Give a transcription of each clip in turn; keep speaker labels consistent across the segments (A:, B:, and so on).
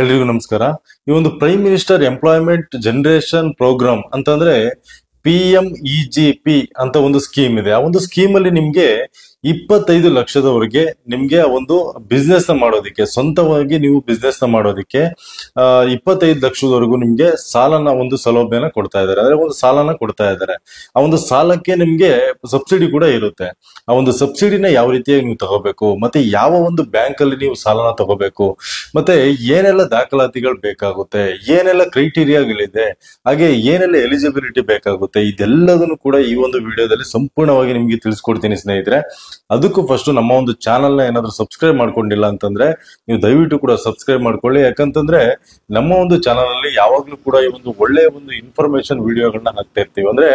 A: ಎಲ್ರಿಗೂ ನಮಸ್ಕಾರ. ಈ ಒಂದು prime minister employment generation program ಅಂತಂದ್ರೆ PMEGP ಅಂತ ಒಂದು ಸ್ಕೀಮ್ ಇದೆ. ಆ ಒಂದು ಸ್ಕೀಮ್ ಅಲ್ಲಿ ನಿಮ್ಗೆ 25 ಲಕ್ಷದವರೆಗೆ ನಿಮ್ಗೆ ಆ ಒಂದು ಬಿಸ್ನೆಸ್ ನ ಮಾಡೋದಿಕ್ಕೆ, ಸ್ವಂತವಾಗಿ ನೀವು ಬಿಸ್ನೆಸ್ ನ ಮಾಡೋದಿಕ್ಕೆ 25 ಲಕ್ಷದವರೆಗೂ ನಿಮ್ಗೆ ಒಂದು ಸೌಲಭ್ಯನ ಕೊಡ್ತಾ ಇದ್ದಾರೆ. ಅಂದ್ರೆ ಒಂದು ಸಾಲನ ಕೊಡ್ತಾ ಇದ್ದಾರೆ. ಆ ಒಂದು ಸಾಲಕ್ಕೆ ನಿಮ್ಗೆ ಸಬ್ಸಿಡಿ ಕೂಡ ಇರುತ್ತೆ. ಆ ಒಂದು ಸಬ್ಸಿಡಿನ ಯಾವ ರೀತಿಯಾಗಿ ನೀವು ತಗೋಬೇಕು, ಮತ್ತೆ ಯಾವ ಒಂದು ಬ್ಯಾಂಕ್ ಅಲ್ಲಿ ನೀವು ಸಾಲನ ತಗೋಬೇಕು, ಮತ್ತೆ ಏನೆಲ್ಲ ದಾಖಲಾತಿಗಳು ಬೇಕಾಗುತ್ತೆ, ಏನೆಲ್ಲ ಕ್ರೈಟೀರಿಯಾಗಳಿದೆ, ಹಾಗೆ ಏನೆಲ್ಲ ಎಲಿಜಿಬಿಲಿಟಿ ಬೇಕಾಗುತ್ತೆ, ಇದೆಲ್ಲದನ್ನು ಕೂಡ ಈ ಒಂದು ವಿಡಿಯೋದಲ್ಲಿ ಸಂಪೂರ್ಣವಾಗಿ ನಿಮ್ಗೆ ತಿಳಿಸ್ಕೊಡ್ತೀನಿ ಸ್ನೇಹಿತರೆ. ಅದಕ್ಕೂ ಫಸ್ಟ್ ನಮ್ಮ ಒಂದು ಚಾನಲ್ ನ ಏನಾದ್ರು ಸಬ್ಸ್ಕ್ರೈಬ್ ಮಾಡ್ಕೊಂಡಿಲ್ಲ ಅಂತಂದ್ರೆ ನೀವು ದಯವಿಟ್ಟು ಕೂಡ ಸಬ್ಸ್ಕ್ರೈಬ್ ಮಾಡ್ಕೊಳ್ಳಿ. ಯಾಕಂತಂದ್ರೆ ನಮ್ಮ ಒಂದು ಚಾನಲ್ ಅಲ್ಲಿ ಯಾವಾಗ್ಲೂ ಕೂಡ ಈ ಒಂದು ಒಳ್ಳೆಯ ಒಂದು ಇನ್ಫಾರ್ಮೇಶನ್ ವಿಡಿಯೋಗಳನ್ನ ಹಾಕ್ತಾ ಇರ್ತೀವಿ. ಅಂದ್ರೆ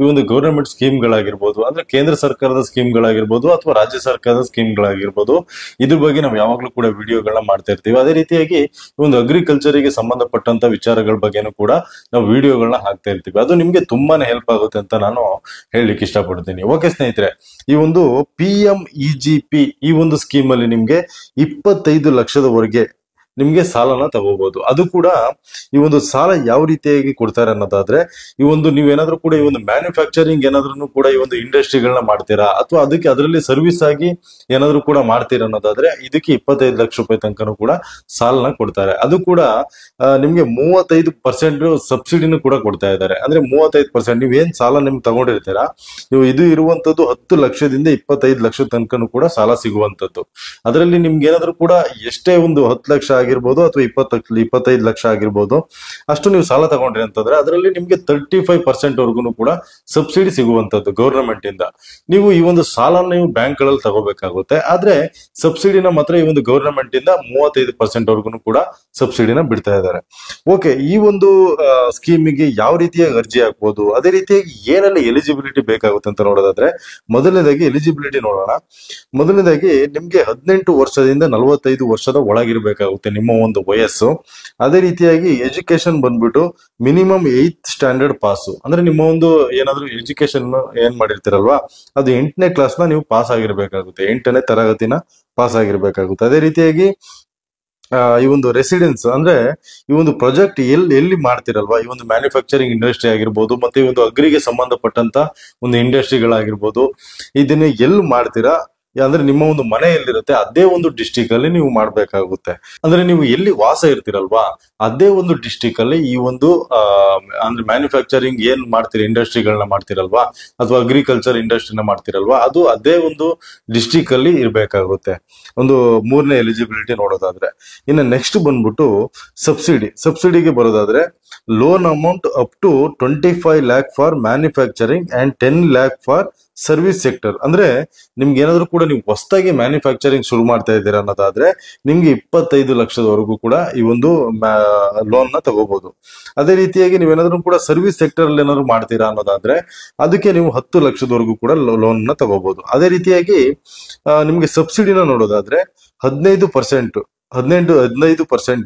A: ಈ ಒಂದು ಗವರ್ನಮೆಂಟ್ ಸ್ಕೀಮ್ಗಳಾಗಿರ್ಬೋದು, ಅಂದ್ರೆ ಕೇಂದ್ರ ಸರ್ಕಾರದ ಸ್ಕೀಮ್ಗಳಾಗಿರ್ಬೋದು ಅಥವಾ ರಾಜ್ಯ ಸರ್ಕಾರದ ಸ್ಕೀಮ್ಗಳಾಗಿರ್ಬೋದು, ಇದ್ರ ಬಗ್ಗೆ ನಾವು ಯಾವಾಗ್ಲೂ ಕೂಡ ವಿಡಿಯೋಗಳನ್ನ ಮಾಡ್ತಾ ಇರ್ತೀವಿ. ಅದೇ ರೀತಿಯಾಗಿ ಈ ಒಂದು ಅಗ್ರಿಕಲ್ಚರಿಗೆ ಸಂಬಂಧಪಟ್ಟಂತ ವಿಚಾರಗಳ ಬಗ್ಗೆನೂ ಕೂಡ ನಾವು ವಿಡಿಯೋಗಳನ್ನ ಹಾಕ್ತಾ ಇರ್ತೀವಿ. ಅದು ನಿಮ್ಗೆ ತುಂಬಾನೇ ಹೆಲ್ಪ್ ಆಗುತ್ತೆ ಅಂತ ನಾನು ಹೇಳಲಿಕ್ಕೆ ಇಷ್ಟಪಡ್ತೀನಿ. ಓಕೆ ಸ್ನೇಹಿತರೆ, ಈ ಒಂದು PMEGP ಈ ಒಂದು ಸ್ಕೀಮ್ ಅಲ್ಲಿ ನಿಮ್ಗೆ 25 ಲಕ್ಷದವರೆಗೆ ನಿಮ್ಗೆ ಸಾಲನ ತಗೋಬಹುದು. ಅದು ಕೂಡ ಈ ಒಂದು ಸಾಲ ಯಾವ ರೀತಿಯಾಗಿ ಕೊಡ್ತಾರೆ ಅನ್ನೋದಾದ್ರೆ, ಈ ಒಂದು ನೀವೇನಾದ್ರೂ ಕೂಡ ಈ ಒಂದು ಮ್ಯಾನುಫ್ಯಾಕ್ಚರಿಂಗ್ ಏನಾದ್ರೂ ಕೂಡ ಈ ಒಂದು ಇಂಡಸ್ಟ್ರಿಗಳನ್ನ ಮಾಡ್ತೀರಾ, ಅಥವಾ ಅದರಲ್ಲಿ ಸರ್ವಿಸ್ ಆಗಿ ಏನಾದ್ರೂ ಕೂಡ ಮಾಡ್ತೀರಾ ಅನ್ನೋದಾದ್ರೆ ಇದಕ್ಕೆ 25 ಲಕ್ಷ ರೂಪಾಯಿ ತನಕನೂ ಕೂಡ ಸಾಲನ ಕೊಡ್ತಾರೆ. ಅದು ಕೂಡ ನಿಮ್ಗೆ 35% ಸಬ್ಸಿಡಿನೂ ಕೂಡ ಕೊಡ್ತಾ ಇದ್ದಾರೆ. ಅಂದ್ರೆ 35% ನೀವೇನ್ ಸಾಲ ನಿಮ್ಗೆ ತಗೊಂಡಿರ್ತೀರಾ, ನೀವು ಇದು ಇರುವಂತದ್ದು 10 ಲಕ್ಷದಿಂದ 25 ಲಕ್ಷ ತನಕನೂ ಕೂಡ ಸಾಲ ಸಿಗುವಂತದ್ದು. ಅದರಲ್ಲಿ ನಿಮ್ಗೆ ಏನಾದ್ರೂ ಕೂಡ ಎಷ್ಟೇ ಒಂದು 10 ಲಕ್ಷ ಆಗಿರ್ಬೋದು ಅಥವಾ 25 ಲಕ್ಷ ಆಗಿರ್ಬೋದು, ಅಷ್ಟು ನೀವು ಸಾಲ ತಗೊಂಡ್ರಿ ಅಂತಂದ್ರೆ ಅದರಲ್ಲಿ ನಿಮ್ಗೆ 35% ವರ್ಗು ಕೂಡ ಸಬ್ಸಿಡಿ ಸಿಗುವಂತದ್ದು ಗವರ್ನಮೆಂಟ್ ಇಂದ. ನೀವು ಈ ಒಂದು ಸಾಲ ನೀವು ಬ್ಯಾಂಕ್ ಗಳಲ್ಲಿ ತಗೋಬೇಕಾಗುತ್ತೆ. ಆದ್ರೆ ಸಬ್ಸಿಡಿನ ಮಾತ್ರ ಈ ಒಂದು ಗವರ್ನಮೆಂಟ್ ಇಂದ 35% ವರ್ಗು ಕೂಡ ಸಬ್ಸಿಡಿನ ಬಿಡ್ತಾ ಇದ್ದಾರೆ. ಓಕೆ, ಈ ಒಂದು ಸ್ಕೀಮಿಗೆ ಯಾವ ರೀತಿಯಾಗಿ ಅರ್ಜಿ ಹಾಕ್ಬೋದು, ಅದೇ ರೀತಿಯಾಗಿ ಏನೆಲ್ಲ ಎಲಿಜಿಬಿಲಿಟಿ ಬೇಕಾಗುತ್ತೆ ಅಂತ ನೋಡೋದಾದ್ರೆ, ಮೊದಲನೇದಾಗಿ ಎಲಿಜಿಬಿಲಿಟಿ ನೋಡೋಣ. ಮೊದಲನೇದಾಗಿ ನಿಮ್ಗೆ 18 ವರ್ಷದಿಂದ 45 ವರ್ಷದ ಒಳಗಿರ್ಬೇಕಾಗುತ್ತೆ ನಿಮ್ಮ ಒಂದು ವಯಸ್ಸು. ಅದೇ ರೀತಿಯಾಗಿ ಎಜುಕೇಶನ್ ಬಂದ್ಬಿಟ್ಟು ಮಿನಿಮಮ್ 8th ಸ್ಟ್ಯಾಂಡರ್ಡ್ ಪಾಸು, ಅಂದ್ರೆ ನಿಮ್ಮ ಒಂದು ಏನಾದ್ರು ಎಜುಕೇಶನ್ ಏನ್ ಮಾಡಿರ್ತೀರಲ್ವಾ ಅದು 8ನೇ ಕ್ಲಾಸ್ ನ ನೀವು ಪಾಸ್ ಆಗಿರ್ಬೇಕಾಗುತ್ತೆ, 8ನೇ ತರಗತಿನ ಪಾಸ್ ಆಗಿರ್ಬೇಕಾಗುತ್ತೆ. ಅದೇ ರೀತಿಯಾಗಿ ಈ ಒಂದು ರೆಸಿಡೆನ್ಸ್ ಅಂದ್ರೆ ಈ ಒಂದು ಪ್ರಾಜೆಕ್ಟ್ ಎಲ್ಲಿ ಮಾಡ್ತಿರಲ್ವಾ, ಈ ಒಂದು ಮ್ಯಾನುಫ್ಯಾಕ್ಚರಿಂಗ್ ಇಂಡಸ್ಟ್ರಿ ಆಗಿರ್ಬೋದು, ಮತ್ತೆ ಈ ಒಂದು ಅಗ್ರಿಗೆ ಸಂಬಂಧಪಟ್ಟಂತ ಒಂದು ಇಂಡಸ್ಟ್ರಿಗಳಾಗಿರ್ಬೋದು, ಇದನ್ನ ಎಲ್ಲಿ ಮಾಡ್ತೀರಾ, ಅಂದ್ರೆ ನಿಮ್ಮ ಒಂದು ಮನೆ ಎಲ್ಲಿರುತ್ತೆ ಅದೇ ಒಂದು ಡಿಸ್ಟಿಕ್ ಅಲ್ಲಿ ನೀವು ಮಾಡ್ಬೇಕಾಗುತ್ತೆ. ಅಂದ್ರೆ ನೀವು ಎಲ್ಲಿ ವಾಸ ಇರ್ತೀರಲ್ವಾ ಅದೇ ಒಂದು ಡಿಸ್ಟಿಕ್ ಅಲ್ಲಿ ಈ ಒಂದು ಅಂದ್ರೆ ಮ್ಯಾನುಫ್ಯಾಕ್ಚರಿಂಗ್ ಏನ್ ಮಾಡ್ತೀರಿ, ಇಂಡಸ್ಟ್ರಿಗಳನ್ನ ಮಾಡ್ತಿರಲ್ವಾ ಅಥವಾ ಅಗ್ರಿಕಲ್ಚರ್ ಇಂಡಸ್ಟ್ರಿನ ಮಾಡ್ತಿರಲ್ವಾ, ಅದು ಅದೇ ಒಂದು ಡಿಸ್ಟಿಕ್ ಅಲ್ಲಿ ಇರ್ಬೇಕಾಗುತ್ತೆ. ಒಂದು ಮೂರನೇ ಎಲಿಜಿಬಿಲಿಟಿ ನೋಡೋದಾದ್ರೆ, ಇನ್ನು ನೆಕ್ಸ್ಟ್ ಬಂದ್ಬಿಟ್ಟು ಸಬ್ಸಿಡಿಗೆ ಬರೋದಾದ್ರೆ, loan amount up to 25 lakh for manufacturing and 10 lakh for service sector. ಅಂದ್ರೆ ನಿಮ್ಗೆ ಏನಾದ್ರು ಕೂಡ ನೀವು ಹೊಸದಾಗಿ ಮ್ಯಾನುಫ್ಯಾಕ್ಚರಿಂಗ್ ಶುರು ಮಾಡ್ತಾ ಇದ್ದೀರಾ ಅನ್ನೋದಾದ್ರೆ ನಿಮ್ಗೆ 25 ಲಕ್ಷದವರೆಗೂ ಕೂಡ ಈ ಒಂದು ಲೋನ್ ನ ತಗೋಬಹುದು. ಅದೇ ರೀತಿಯಾಗಿ ನೀವೇನಾದ್ರೂ ಕೂಡ ಸರ್ವಿಸ್ ಸೆಕ್ಟರ್ ಅಲ್ಲಿ ಏನಾದ್ರು ಮಾಡ್ತೀರಾ ಅನ್ನೋದಾದ್ರೆ ಅದಕ್ಕೆ ನೀವು 10 ಲಕ್ಷದವರೆಗೂ ಕೂಡ ಲೋನ್ ನ ತಗೋಬಹುದು. ಅದೇ ರೀತಿಯಾಗಿ ನಿಮ್ಗೆ ಸಬ್ಸಿಡಿನ ನೋಡೋದಾದ್ರೆ 15%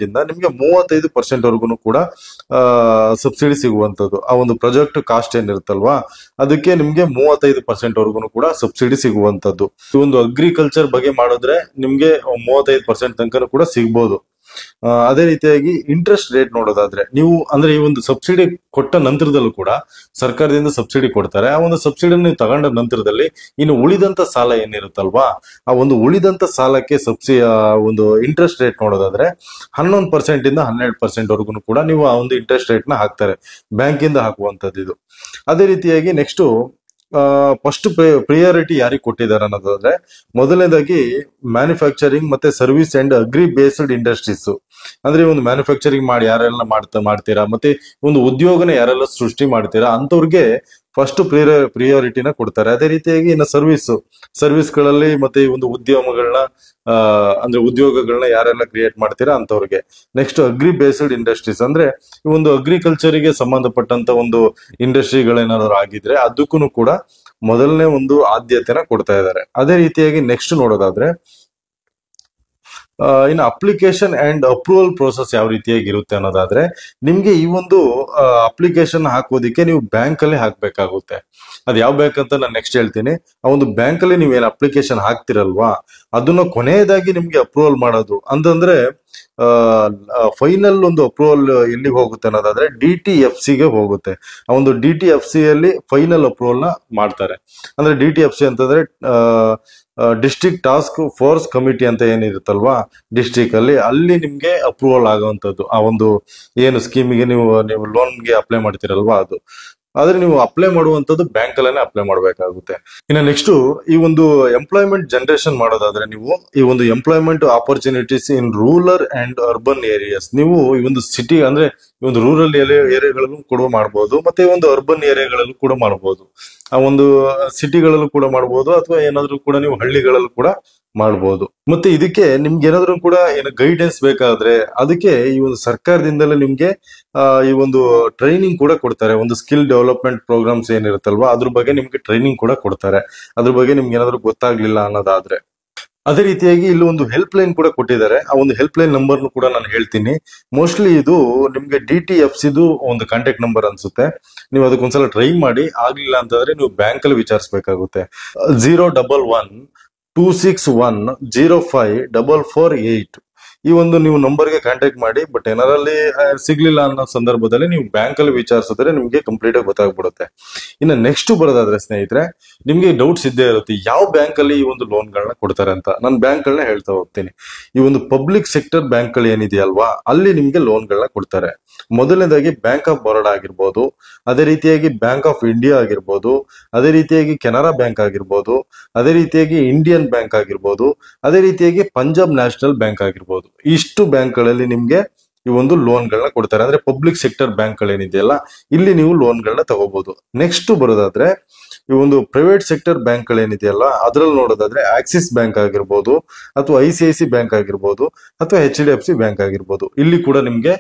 A: ಇಂದ ನಿಮ್ಗೆ 35% ವರ್ಗು ಕೂಡ ಸಬ್ಸಿಡಿ ಸಿಗುವಂತದ್ದು. ಆ ಒಂದು ಪ್ರಾಜೆಕ್ಟ್ ಕಾಸ್ಟ್ ಏನಿರುತ್ತಲ್ವಾ ಅದಕ್ಕೆ ನಿಮ್ಗೆ 35% ವರ್ಗು ಕೂಡ ಸಬ್ಸಿಡಿ ಸಿಗುವಂತದ್ದು. ಈ ಒಂದು ಅಗ್ರಿಕಲ್ಚರ್ ಬಗ್ಗೆ ಮಾಡಿದ್ರೆ ನಿಮ್ಗೆ 35% ತನಕ ಕೂಡ ಸಿಗ್ಬೋದು. ಅದೇ ರೀತಿಯಾಗಿ ಇಂಟ್ರೆಸ್ಟ್ ರೇಟ್ ನೋಡೋದಾದ್ರೆ, ನೀವು ಅಂದ್ರೆ ಈ ಒಂದು ಸಬ್ಸಿಡಿ ಕೊಟ್ಟ ನಂತರದಲ್ಲೂ ಕೂಡ ಸರ್ಕಾರದಿಂದ ಸಬ್ಸಿಡಿ ಕೊಡ್ತಾರೆ. ಆ ಒಂದು ಸಬ್ಸಿಡಿ ನೀವು ತಗೊಂಡ ನಂತರದಲ್ಲಿ ಇನ್ನು ಉಳಿದಂತ ಸಾಲ ಏನಿರುತ್ತಲ್ವಾ ಆ ಒಂದು ಉಳಿದಂತ ಸಾಲಕ್ಕೆ ಒಂದು ಇಂಟ್ರೆಸ್ಟ್ ರೇಟ್ ನೋಡೋದಾದ್ರೆ 11% ಇಂದ 12% ವರ್ಗು ಕೂಡ ನೀವು ಆ ಒಂದು ಇಂಟ್ರೆಸ್ಟ್ ರೇಟ್ ನ ಹಾಕ್ತಾರೆ, ಬ್ಯಾಂಕ್ ಇಂದ ಹಾಕುವಂತದ್ದು ಇದು. ಅದೇ ರೀತಿಯಾಗಿ ನೆಕ್ಸ್ಟ್ ಫಸ್ಟ್ ಪ್ರಿಯಾರಿಟಿ ಯಾರಿಗೆ ಕೊಟ್ಟಿದ್ದಾರೆ ಅನ್ನೋದಾದ್ರೆ, ಮೊದಲನೇದಾಗಿ ಮ್ಯಾನುಫ್ಯಾಕ್ಚರಿಂಗ್ ಮತ್ತೆ service and agri based industries. ಅಂದ್ರೆ ಒಂದು ಮ್ಯಾನುಫ್ಯಾಕ್ಚರಿಂಗ್ ಮಾಡಿ ಯಾರೆಲ್ಲ ಮಾಡ್ತೀರಾ, ಮತ್ತೆ ಒಂದು ಉದ್ಯೋಗನ ಯಾರೆಲ್ಲ ಸೃಷ್ಟಿ ಮಾಡ್ತೀರಾ ಅಂತವ್ರಿಗೆ ಫಸ್ಟ್ ಪ್ರಿಯಾರಿಟಿನ ಕೊಡ್ತಾರೆ. ಅದೇ ರೀತಿಯಾಗಿ ಇನ್ನು ಸರ್ವಿಸ್ ಗಳಲ್ಲಿ ಮತ್ತೆ ಈ ಒಂದು ಉದ್ಯಮಗಳನ್ನ ಅಂದ್ರೆ ಉದ್ಯೋಗಗಳನ್ನ ಯಾರೆಲ್ಲ ಕ್ರಿಯೇಟ್ ಮಾಡ್ತೀರಾ ಅಂತವ್ರಿಗೆ. ನೆಕ್ಸ್ಟ್ ಅಗ್ರಿ ಬೇಸ್ಡ್ ಇಂಡಸ್ಟ್ರೀಸ್ ಅಂದ್ರೆ ಈ ಒಂದು ಅಗ್ರಿಕಲ್ಚರಿಗೆ ಸಂಬಂಧಪಟ್ಟಂತ ಒಂದು ಇಂಡಸ್ಟ್ರಿಗಳೇನಾದ್ರು ಆಗಿದ್ರೆ ಅದಕ್ಕೂ ಕೂಡ ಮೊದಲನೇ ಒಂದು ಆದ್ಯತೆನ ಕೊಡ್ತಾ ಇದ್ದಾರೆ. ಅದೇ ರೀತಿಯಾಗಿ ನೆಕ್ಸ್ಟ್ ನೋಡೋದಾದ್ರೆ, ಇನ್ನು ಅಪ್ಲಿಕೇಶನ್ ಅಂಡ್ ಅಪ್ರೂವಲ್ ಪ್ರೋಸೆಸ್ ಯಾವ ರೀತಿಯಾಗಿ ಇರುತ್ತೆ ಅನ್ನೋದಾದ್ರೆ, ನಿಮ್ಗೆ ಈ ಒಂದು ಅಪ್ಲಿಕೇಶನ್ ಹಾಕೋದಿಕ್ಕೆ ನೀವು ಬ್ಯಾಂಕ್ ಅಲ್ಲಿ ಹಾಕ್ಬೇಕಾಗುತ್ತೆ. ಅದ್ ಯಾವ ಬ್ಯಾಂಕ್ ಅಂತ ನಾನು ನೆಕ್ಸ್ಟ್ ಹೇಳ್ತೀನಿ. ಆ ಒಂದು ಬ್ಯಾಂಕ್ ಅಲ್ಲಿ ನೀವೇನು ಅಪ್ಲಿಕೇಶನ್ ಹಾಕ್ತಿರಲ್ವಾ ಅದನ್ನ ಕೊನೆಯದಾಗಿ ನಿಮ್ಗೆ ಅಪ್ರೂವಲ್ ಮಾಡೋದು ಅಂತಂದ್ರೆ ಫೈನಲ್ ಒಂದು ಅಪ್ರೂವಲ್ ಎಲ್ಲಿಗೆ ಹೋಗುತ್ತೆ ಅನ್ನೋದಾದ್ರೆ DTFC ಗೆ ಹೋಗುತ್ತೆ. ಆ ಒಂದು DTFC ಅಲ್ಲಿ ಫೈನಲ್ ಅಪ್ರೂವಲ್ ನ ಮಾಡ್ತಾರೆ. ಅಂದ್ರೆ DTFC ಅಂತಂದ್ರೆ ಡಿಸ್ಟ್ರಿಕ್ಟ್ ಟಾಸ್ಕ್ ಫೋರ್ಸ್ ಕಮಿಟಿ ಅಂತ ಏನಿರುತ್ತಲ್ವಾ ಡಿಸ್ಟ್ರಿಕ್ಟ್ ಅಲ್ಲಿ ನಿಮ್ಗೆ ಅಪ್ರೂವಲ್ ಆಗುವಂತದ್ದು ಆ ಒಂದು ಏನು ಸ್ಕೀಮಿಗೆ ನೀವು ಲೋನ್ಗೆ ಅಪ್ಲೈ ಮಾಡ್ತೀರಲ್ವಾ ಅದು. ಆದ್ರೆ ನೀವು ಅಪ್ಲೈ ಮಾಡುವಂತದ್ದು ಬ್ಯಾಂಕ್ ಅಲ್ಲೇ ಅಪ್ಲೈ ಮಾಡಬೇಕಾಗುತ್ತೆ. ಇನ್ನು ನೆಕ್ಸ್ಟ್ ಈ ಒಂದು ಎಂಪ್ಲಾಯ್ಮೆಂಟ್ ಜನರೇಷನ್ ಮಾಡೋದಾದ್ರೆ ನೀವು ಈ ಒಂದು employment opportunities in rural and urban areas, ನೀವು ಈ ಒಂದು ಸಿಟಿ ಅಂದ್ರೆ ಈ ಒಂದು ರೂರಲ್ ಏರಿಯಾಗಳಲ್ಲೂ ಕೂಡ ಮಾಡಬಹುದು, ಮತ್ತೆ ಈ ಒಂದು ಅರ್ಬನ್ ಏರಿಯಾಗಳಲ್ಲೂ ಕೂಡ ಮಾಡಬಹುದು. ಆ ಒಂದು ಸಿಟಿಗಳಲ್ಲೂ ಕೂಡ ಮಾಡಬಹುದು, ಅಥವಾ ಏನಾದ್ರೂ ಕೂಡ ನೀವು ಹಳ್ಳಿಗಳಲ್ಲೂ ಕೂಡ ಮಾಡಬಹುದು. ಮತ್ತೆ ಇದಕ್ಕೆ ನಿಮ್ಗೆ ಏನಾದ್ರೂ ಕೂಡ ಏನು ಗೈಡೆನ್ಸ್ ಬೇಕಾದ್ರೆ ಅದಕ್ಕೆ ಈ ಒಂದು ಸರ್ಕಾರದಿಂದಲೇ ನಿಮ್ಗೆ ಈ ಒಂದು ಟ್ರೈನಿಂಗ್ ಕೂಡ ಕೊಡ್ತಾರೆ. ಒಂದು ಸ್ಕಿಲ್ ಡೆವಲಪ್ಮೆಂಟ್ ಪ್ರೋಗ್ರಾಮ್ಸ್ ಏನಿರುತ್ತಲ್ವಾ ಅದ್ರ ಬಗ್ಗೆ ನಿಮ್ಗೆ ಟ್ರೈನಿಂಗ್ ಕೂಡ ಕೊಡ್ತಾರೆ. ಅದ್ರ ಬಗ್ಗೆ ನಿಮ್ಗೆ ಏನಾದ್ರೂ ಗೊತ್ತಾಗ್ಲಿಲ್ಲ ಅನ್ನೋದಾದ್ರೆ. ಅದೇ ರೀತಿಯಾಗಿ ಇಲ್ಲಿ ಒಂದು ಹೆಲ್ಪ್ ಲೈನ್ ಕೂಡ ಕೊಟ್ಟಿದ್ದಾರೆ. ಆ ಒಂದು ಹೆಲ್ಪ್ ಲೈನ್ ನಂಬರ್ ಕೂಡ ನಾನು ಹೇಳ್ತೀನಿ. ಮೋಸ್ಟ್ಲಿ ಇದು ನಿಮ್ಗೆ DTFC ಒಂದು ಕಾಂಟ್ಯಾಕ್ಟ್ ನಂಬರ್ ಅನ್ಸುತ್ತೆ. ನೀವು ಅದಕ್ಕೊಂದ್ಸಲ ಟ್ರೈ ಮಾಡಿ. ಆಗ್ಲಿಲ್ಲ ಅಂತಂದ್ರೆ ನೀವು ಬ್ಯಾಂಕ್ ಅಲ್ಲಿ ವಿಚಾರಿಸಬೇಕಾಗುತ್ತೆ. 011-261-05-448 ಈ ಒಂದು ನೀವು ನಂಬರ್ಗೆ ಕಾಂಟ್ಯಾಕ್ಟ್ ಮಾಡಿ. ಬಟ್ ಏನಾರಲ್ಲಿ ಸಿಗ್ಲಿಲ್ಲ ಅನ್ನೋ ಸಂದರ್ಭದಲ್ಲಿ ನೀವು ಬ್ಯಾಂಕ್ ಅಲ್ಲಿ ವಿಚಾರಿಸಿದ್ರೆ ನಿಮ್ಗೆ ಕಂಪ್ಲೀಟ್ ಆಗಿ ಗೊತ್ತಾಗ್ಬಿಡುತ್ತೆ. ಇನ್ನು ನೆಕ್ಸ್ಟ್ ಬರೋದಾದ್ರೆ ಸ್ನೇಹಿತರೆ, ನಿಮ್ಗೆ ಡೌಟ್ಸ್ ಇದ್ದೇ ಇರುತ್ತೆ ಯಾವ ಬ್ಯಾಂಕ್ ಅಲ್ಲಿ ಈ ಒಂದು ಲೋನ್ಗಳನ್ನ ಕೊಡ್ತಾರೆ ಅಂತ. ನಾನು ಬ್ಯಾಂಕ್ ಗಳನ್ನ ಹೇಳ್ತಾ ಹೋಗ್ತೀನಿ. ಈ ಒಂದು ಪಬ್ಲಿಕ್ ಸೆಕ್ಟರ್ ಬ್ಯಾಂಕ್ ಗಳು ಏನಿದೆಯಲ್ವಾ ಅಲ್ಲಿ ನಿಮ್ಗೆ ಲೋನ್ಗಳನ್ನ ಕೊಡ್ತಾರೆ. ಮೊದಲನೇದಾಗಿ ಬ್ಯಾಂಕ್ ಆಫ್ ಬರೋಡಾ ಆಗಿರ್ಬೋದು, ಅದೇ ರೀತಿಯಾಗಿ ಬ್ಯಾಂಕ್ ಆಫ್ ಇಂಡಿಯಾ ಆಗಿರ್ಬೋದು, ಅದೇ ರೀತಿಯಾಗಿ ಕೆನರಾ ಬ್ಯಾಂಕ್ ಆಗಿರ್ಬೋದು, ಅದೇ ರೀತಿಯಾಗಿ ಇಂಡಿಯನ್ ಬ್ಯಾಂಕ್ ಆಗಿರ್ಬೋದು, ಅದೇ ರೀತಿಯಾಗಿ ಪಂಜಾಬ್ ನ್ಯಾಷನಲ್ ಬ್ಯಾಂಕ್ ಆಗಿರ್ಬೋದು. ಇಷ್ಟು ಬ್ಯಾಂಕ್ ಗಳಲ್ಲಿ ನಿಮ್ಗೆ ಈ ಒಂದು ಲೋನ್ಗಳನ್ನ ಕೊಡ್ತಾರೆ. ಅಂದ್ರೆ ಪಬ್ಲಿಕ್ ಸೆಕ್ಟರ್ ಬ್ಯಾಂಕ್ ಗಳೇನಿದೆಯಲ್ಲ ಇಲ್ಲಿ ನೀವು ಲೋನ್ಗಳನ್ನ ತಗೋಬಹುದು. ನೆಕ್ಸ್ಟ್ ಬರೋದಾದ್ರೆ ಈ ಒಂದು ಪ್ರೈವೇಟ್ ಸೆಕ್ಟರ್ ಬ್ಯಾಂಕ್ ಗಳೇನಿದೆಯಲ್ಲ ಅದ್ರಲ್ಲಿ ನೋಡೋದಾದ್ರೆ ಆಕ್ಸಿಸ್ ಬ್ಯಾಂಕ್ ಆಗಿರ್ಬೋದು, ಅಥವಾ ICIC ಬ್ಯಾಂಕ್ ಆಗಿರ್ಬೋದು, ಅಥವಾ HDFC ಬ್ಯಾಂಕ್ ಆಗಿರ್ಬೋದು. ಇಲ್ಲಿ ಕೂಡ ನಿಮ್ಗೆ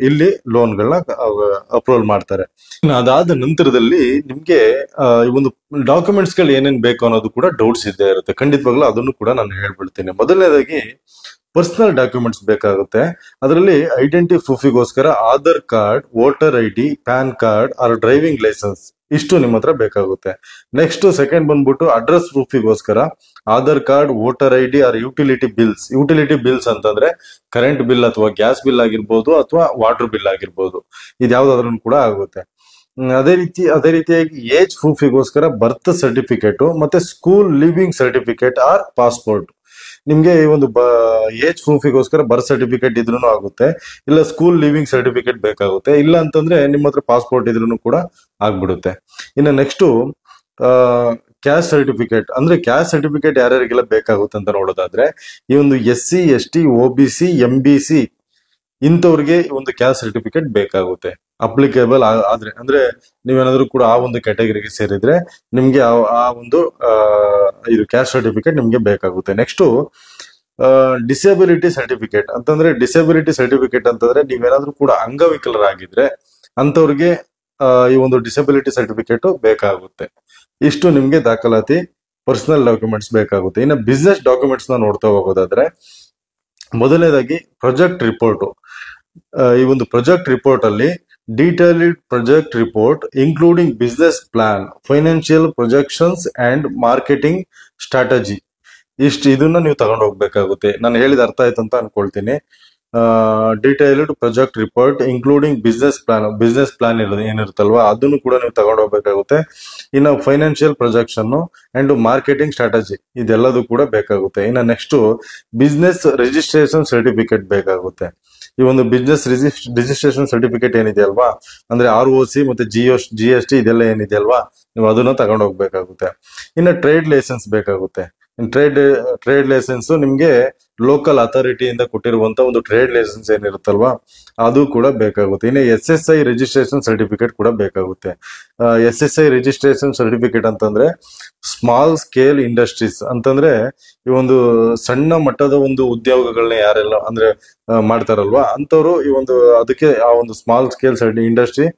A: ಇಲ್ಲಿ ಲೋನ್ಗಳನ್ನ ಅಪ್ರೂವಲ್ ಮಾಡ್ತಾರೆ. ಅದಾದ ನಂತರದಲ್ಲಿ ನಿಮ್ಗೆ ಈ ಒಂದು ಡಾಕ್ಯುಮೆಂಟ್ಸ್ ಗಳು ಏನೇನ್ ಬೇಕು ಅನ್ನೋದು ಕೂಡ ಡೌಟ್ಸ್ ಇದ್ದೇ ಇರುತ್ತೆ. ಖಂಡಿತವಾಗ್ಲೂ ಅದನ್ನು ಕೂಡ ನಾನು ಹೇಳ್ಬಿಡ್ತೀನಿ. ಮೊದಲನೇದಾಗಿ ಪರ್ಸನಲ್ ಡಾಕ್ಯುಮೆಂಟ್ಸ್ ಬೇಕಾಗುತ್ತೆ. ಅದರಲ್ಲಿ ಐಡೆಂಟಿ ಪ್ರೂಫಿಗೋಸ್ಕರ Aadhaar card, voter ID, PAN card or driving licence ಇಷ್ಟು ನಿಮ್ಮ ಹತ್ರ ಬೇಕಾಗುತ್ತೆ. ನೆಕ್ಸ್ಟ್ ಸೆಕೆಂಡ್ ಬಂದ್ಬಿಟ್ಟು ಅಡ್ರೆಸ್ ಪ್ರೂಫಿಗೋಸ್ಕರ Aadhaar card, voter ID or utility bills. Utility bills ಅಂತಂದ್ರೆ ಕರೆಂಟ್ ಬಿಲ್ ಅಥವಾ ಗ್ಯಾಸ್ ಬಿಲ್ ಆಗಿರ್ಬೋದು, ಅಥವಾ ವಾಟರ್ ಬಿಲ್ ಆಗಿರ್ಬೋದು. ಇದ್ಯಾವ್ದಾದ್ರೂ ಕೂಡ ಆಗುತ್ತೆ. ಅದೇ ರೀತಿಯಾಗಿ ಏಜ್ ಪ್ರೂಫಿಗೋಸ್ಕರ ಬರ್ತ್ ಸರ್ಟಿಫಿಕೇಟ್, ಮತ್ತೆ school leaving certificate or passport. ನಿಮ್ಗೆ ಈ ಒಂದು ಏಜ್ ಪ್ರೂಫಿಗೋಸ್ಕರ ಬರ್ತ್ ಸರ್ಟಿಫಿಕೇಟ್ ಇದ್ರೂ ಆಗುತ್ತೆ, ಇಲ್ಲ ಸ್ಕೂಲ್ ಲಿವಿಂಗ್ ಸರ್ಟಿಫಿಕೇಟ್ ಬೇಕಾಗುತ್ತೆ, ಇಲ್ಲ ಅಂತಂದ್ರೆ ನಿಮ್ಮ ಹತ್ರ ಪಾಸ್ಪೋರ್ಟ್ ಇದ್ರೂ ಕೂಡ ಆಗ್ಬಿಡುತ್ತೆ. ಇನ್ನು ನೆಕ್ಸ್ಟ್ ಕ್ಯಾಸ್ಟ್ ಸರ್ಟಿಫಿಕೇಟ್. ಅಂದ್ರೆ ಕ್ಯಾಸ್ಟ್ ಸರ್ಟಿಫಿಕೇಟ್ ಯಾರ್ಯಾರಿಗೆಲ್ಲ ಬೇಕಾಗುತ್ತೆ ಅಂತ ನೋಡೋದಾದ್ರೆ ಈ ಒಂದು SC ST OBC MBC ಇಂಥವ್ರಿಗೆ ಒಂದು ಕ್ಯಾಸ್ಟ್ ಸರ್ಟಿಫಿಕೇಟ್ ಬೇಕಾಗುತ್ತೆ. ಅಪ್ಲಿಕೇಬಲ್ ಆದ್ರೆ ಅಂದ್ರೆ ನೀವೇನಾದ್ರೂ ಕೂಡ ಆ ಒಂದು ಕ್ಯಾಟಗರಿಗೆ ಸೇರಿದ್ರೆ ನಿಮ್ಗೆ ಆ ಒಂದು ಇದು ಕ್ಯಾಸ್ಟ್ ಸರ್ಟಿಫಿಕೇಟ್ ನಿಮ್ಗೆ ಬೇಕಾಗುತ್ತೆ. ನೆಕ್ಸ್ಟ್ ಡಿಸೇಬಿಲಿಟಿ ಸರ್ಟಿಫಿಕೇಟ್ ಅಂತಂದ್ರೆ ನೀವೇನಾದ್ರೂ ಕೂಡ ಅಂಗವಿಕಲರಾಗಿದ್ರೆ ಅಂತವ್ರಿಗೆ ಈ ಒಂದು ಡಿಸೇಬಿಲಿಟಿ ಸರ್ಟಿಫಿಕೇಟ್ ಬೇಕಾಗುತ್ತೆ. ಇಷ್ಟು ನಿಮ್ಗೆ ದಾಖಲಾತಿ ಪರ್ಸನಲ್ ಡಾಕ್ಯುಮೆಂಟ್ಸ್ ಬೇಕಾಗುತ್ತೆ. ಇನ್ನು ಬಿಸ್ನೆಸ್ ಡಾಕ್ಯುಮೆಂಟ್ಸ್ ನ ನೋಡ್ತಾ ಹೋಗೋದಾದ್ರೆ ಮೊದಲನೇದಾಗಿ ಪ್ರಾಜೆಕ್ಟ್ ರಿಪೋರ್ಟ್. ಈ ಒಂದು ಪ್ರಾಜೆಕ್ಟ್ ರಿಪೋರ್ಟ್ ಅಲ್ಲಿ detailed project report including business plan, financial projections and marketing strategy ಇದನ್ನ ನೀವು ತಗೊಂಡು ಹೋಗ್ಬೇಕಾಗುತ್ತೆ. ನಾನು ಹೇಳಿದ ಅರ್ಥ ಆಯ್ತು ಅಂತ ಅನ್ಕೊಳ್ತೀನಿ. Detailed project report including business plan ಏನಿರುತ್ತಲ್ವಾ ಅದನ್ನು ಕೂಡ ನೀವು ತಗೊಂಡು ಹೋಗ್ಬೇಕಾಗುತ್ತೆ. ಇನ್ನು financial projection and marketing strategy ಇದೆಲ್ಲದೂ ಕೂಡ ಬೇಕಾಗುತ್ತೆ. ಇನ್ನು ನೆಕ್ಸ್ಟ್ ಬಿಸ್ನೆಸ್ ರಿಜಿಸ್ಟ್ರೇಷನ್ ಸರ್ಟಿಫಿಕೇಟ್ ಬೇಕಾಗುತ್ತೆ. ಈ ಒಂದು ಬಿಸ್ನೆಸ್ ರಿಜಿಸ್ಟ್ರೇಷನ್ ಸರ್ಟಿಫಿಕೇಟ್ ಏನಿದೆಯಲ್ವಾ ಅಂದ್ರೆ ROC ಮತ್ತೆ GST ಇದೆಲ್ಲ ಏನಿದೆಯಲ್ವಾ ನೀವು ಅದನ್ನ ತಗೊಂಡು ಹೋಗ್ಬೇಕಾಗುತ್ತೆ. ಇನ್ನು ಟ್ರೇಡ್ ಲೈಸೆನ್ಸ್ ಬೇಕಾಗುತ್ತೆ. ಟ್ರೇಡ್ ಲೈಸೆನ್ಸ್ ನಿಮ್ಗೆ ಲೋಕಲ್ ಅಥಾರಿಟಿಯಿಂದ ಕೊಟ್ಟಿರುವಂತ ಒಂದು ಟ್ರೇಡ್ ಲೈಸೆನ್ಸ್ ಏನಿರುತ್ತಲ್ವಾ ಅದು ಕೂಡ ಬೇಕಾಗುತ್ತೆ. ಇನ್ನು SSI ರಿಜಿಸ್ಟ್ರೇಷನ್ ಸರ್ಟಿಫಿಕೇಟ್ ಕೂಡ ಬೇಕಾಗುತ್ತೆ. SSI ರಿಜಿಸ್ಟ್ರೇಷನ್ ಸರ್ಟಿಫಿಕೇಟ್ ಅಂತಂದ್ರೆ ಸ್ಮಾಲ್ ಸ್ಕೇಲ್ ಇಂಡಸ್ಟ್ರೀಸ್ ಅಂತಂದ್ರೆ ಈ ಒಂದು ಸಣ್ಣ ಮಟ್ಟದ ಒಂದು ಉದ್ಯೋಗಗಳನ್ನ ಯಾರೆಲ್ಲ ಅಂದ್ರೆ ಮಾಡ್ತಾರಲ್ವಾ ಅಂತವ್ರು ಈ ಒಂದು ಅದಕ್ಕೆ ಆ ಒಂದು small scale industry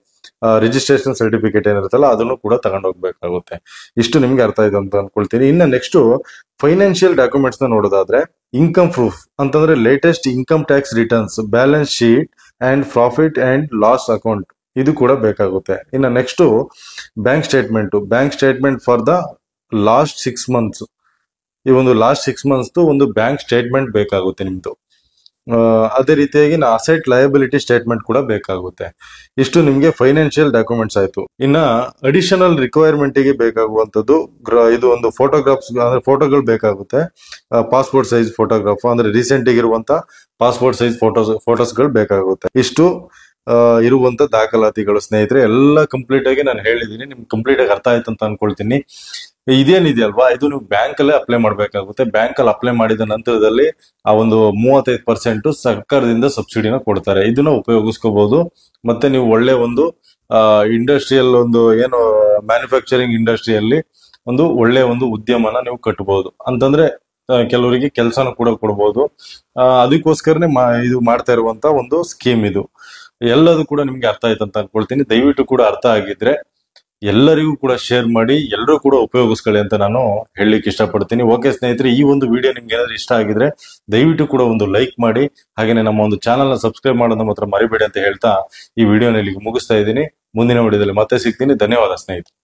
A: registration certificate ಏನಿರುತ್ತಲ್ಲ ಅದನ್ನು ಕೂಡ ತಗೊಂಡು ಹೋಗ್ಬೇಕಾಗುತ್ತೆ. ಇಷ್ಟು ನಿಮ್ಗೆ ಅರ್ಥ ಆಯ್ತು ಅಂತ ಅನ್ಕೊಳ್ತೀನಿ. ಇನ್ನು ನೆಕ್ಸ್ಟ್ ಫೈನಾನ್ಷಿಯಲ್ ಡಾಕ್ಯುಮೆಂಟ್ಸ್ ನ ನೋಡೋದಾದ್ರೆ ಇನ್ಕಮ್ ಪ್ರೂಫ್ ಅಂತಂದ್ರೆ latest income tax returns, balance sheet and profit and loss account ಇದು ಕೂಡ ಬೇಕಾಗುತ್ತೆ. ಇನ್ನು next bank statement for the last 6 months. ಈ ಒಂದು ಲಾಸ್ಟ್ 6 months ಒಂದು ಬ್ಯಾಂಕ್ ಸ್ಟೇಟ್ಮೆಂಟ್ ಬೇಕಾಗುತ್ತೆ ನಿಮ್ದು. ಅದೇ ರೀತಿಯಾಗಿ ಅಸೆಟ್ ಲಯಬಿಲಿಟಿ ಸ್ಟೇಟ್ಮೆಂಟ್ ಕೂಡ ಬೇಕಾಗುತ್ತೆ. ಇಷ್ಟು ನಿಮ್ಗೆ ಫೈನಾನ್ಷಿಯಲ್ ಡಾಕ್ಯುಮೆಂಟ್ಸ್ ಆಯ್ತು. ಇನ್ನ ಅಡಿಷನಲ್ ರಿಕ್ವೈರ್ಮೆಂಟ್ ಗೆ ಬೇಕಾಗುವಂತದ್ದು ಇದು ಒಂದು ಫೋಟೋಗ್ರಾಫ್ಸ್ ಅಂದ್ರೆ ಫೋಟೋಗಳು ಬೇಕಾಗುತ್ತೆ. ಪಾಸ್ಪೋರ್ಟ್ ಸೈಜ್ ಫೋಟೋಗ್ರಾಫ್ ಅಂದ್ರೆ ರೀಸೆಂಟ್ ಆಗಿರುವಂತ ಪಾಸ್ಪೋರ್ಟ್ ಸೈಜ್ ಫೋಟೋಸ್ಗಳು ಬೇಕಾಗುತ್ತೆ. ಇಷ್ಟು ಇರುವಂತ ದಾಖಲಾತಿಗಳು ಸ್ನೇಹಿತರೆ. ಎಲ್ಲ ಕಂಪ್ಲೀಟ್ ಆಗಿ ನಾನು ಹೇಳಿದೀನಿ, ನಿಮ್ಗೆ ಕಂಪ್ಲೀಟ್ ಆಗಿ ಅರ್ಥ ಆಯ್ತು ಅಂತ ಅನ್ಕೊಳ್ತೀನಿ. ಇದೇನಿದೆಯಲ್ವಾ, ಇದು ನೀವು ಬ್ಯಾಂಕ್ ಅಲ್ಲೇ ಅಪ್ಲೈ ಮಾಡ್ಬೇಕಾಗುತ್ತೆ. ಬ್ಯಾಂಕ್ ಅಲ್ಲಿ ಅಪ್ಲೈ ಮಾಡಿದ ನಂತರದಲ್ಲಿ ಆ ಒಂದು 35% ಸರ್ಕಾರದಿಂದ ಸಬ್ಸಿಡಿನ ಕೊಡ್ತಾರೆ. ಇದನ್ನ ಉಪಯೋಗಿಸ್ಕೋಬಹುದು. ಮತ್ತೆ ನೀವು ಒಳ್ಳೆ ಒಂದು ಇಂಡಸ್ಟ್ರಿಯಲ್ ಒಂದು ಏನು ಮ್ಯಾನುಫ್ಯಾಕ್ಚರಿಂಗ್ ಇಂಡಸ್ಟ್ರಿಯಲ್ಲಿ ಒಂದು ಒಳ್ಳೆ ಒಂದು ಉದ್ಯಮನ ನೀವು ಕಟ್ಟಬಹುದು. ಅಂತಂದ್ರೆ ಕೆಲವರಿಗೆ ಕೆಲಸನ ಕೂಡ ಕೊಡಬಹುದು. ಅದಕ್ಕೋಸ್ಕರನೇ ಇದು ಮಾಡ್ತಾ ಇರುವಂತ ಒಂದು ಸ್ಕೀಮ್ ಇದು. ಎಲ್ಲದೂ ಕೂಡ ನಿಮ್ಗೆ ಅರ್ಥ ಆಯ್ತು ಅಂತ ಅನ್ಕೊಳ್ತೀನಿ. ದಯವಿಟ್ಟು ಕೂಡ ಅರ್ಥ ಆಗಿದ್ರೆ ಎಲ್ಲರಿಗೂ ಕೂಡ ಶೇರ್ ಮಾಡಿ, ಎಲ್ಲರೂ ಕೂಡ ಉಪಯೋಗಿಸ್ಕೊಳ್ಳಿ ಅಂತ ನಾನು ಹೇಳಲಿಕ್ಕೆ ಇಷ್ಟಪಡ್ತೀನಿ. ಓಕೆ ಸ್ನೇಹಿತರೆ, ಈ ಒಂದು ವಿಡಿಯೋ ನಿಮ್ಗೆ ಏನಾದ್ರು ಇಷ್ಟ ಆಗಿದ್ರೆ ದಯವಿಟ್ಟು ಕೂಡ ಒಂದು ಲೈಕ್ ಮಾಡಿ, ಹಾಗೇನೆ ನಮ್ಮ ಒಂದು ಚಾನಲ್ ನ ಸಬ್ಸ್ಕ್ರೈಬ್ ಮಾಡೋದನ್ನ ಮಾತ್ರ ಮರಿಬೇಡಿ ಅಂತ ಹೇಳ್ತಾ ಈ ವಿಡಿಯೋನ ಇಲ್ಲಿಗೆ ಮುಗಿಸ್ತಾ ಇದ್ದೀನಿ. ಮುಂದಿನ ವಿಡಿಯೋದಲ್ಲಿ ಮತ್ತೆ ಸಿಗ್ತೀನಿ. ಧನ್ಯವಾದ ಸ್ನೇಹಿತರೆ.